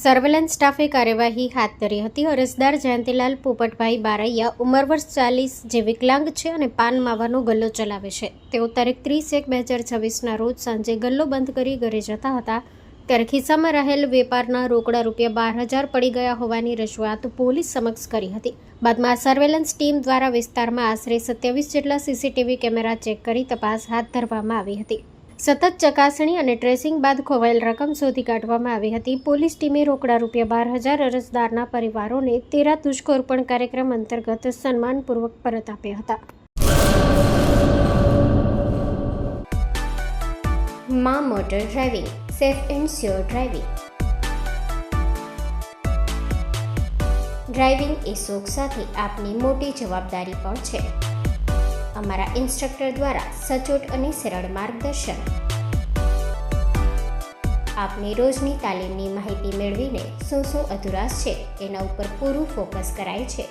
Surveillance સ્ટાફે કાર્યવાહી હાથ ધરી હતી। અરજદાર જયંતિલાલ પોપટભાઈ બારૈયા ઉંમર વર્ષ 40 જે વિકલાંગ છે અને પાન માવાનો ગલ્લો ચલાવે છે। તેઓ તારીખ 30/1/2026ના રોજ સાંજે ગલ્લો બંધ કરી ઘરે જતા હતા ત્યારે ખિસ્સામાં રહેલ વેપારના રોકડા ₹12,000 પડી ગયા હોવાની રજૂઆત પોલીસ સમક્ષ કરી હતી। બાદમાં સર્વેલન્સ ટીમ દ્વારા વિસ્તારમાં આશરે 27 જેટલા સીસીટીવી કેમેરા ચેક કરી તપાસ હાથ ધરવામાં આવી હતી। સતત ચકાસણી અને ટ્રેસિંગ બાદ ખોવાયેલ રકમ શોધી કાઢવામાં આવી હતી। પોલીસ ટીમે રોકડા ₹12,000 અરજદારના પરિવારોને 13 દુષ્કોર્પણ કાર્યક્રમ અંતર્ગત સન્માનપૂર્વક પરત આપ્યા હતા। માં motor driving, safe and sure driving. Driving એ શોખ સાથે આપની મોટી જવાબદારી પણ છે। અમારા ઇન્સ્ટ્રક્ટર દ્વારા સચોટ અને સરળ માર્ગદર્શન। આપની રોજની તાલીમની માહિતી મેળવીને શું અધુરાશ છે એના ઉપર પૂરું ફોકસ કરાય છે।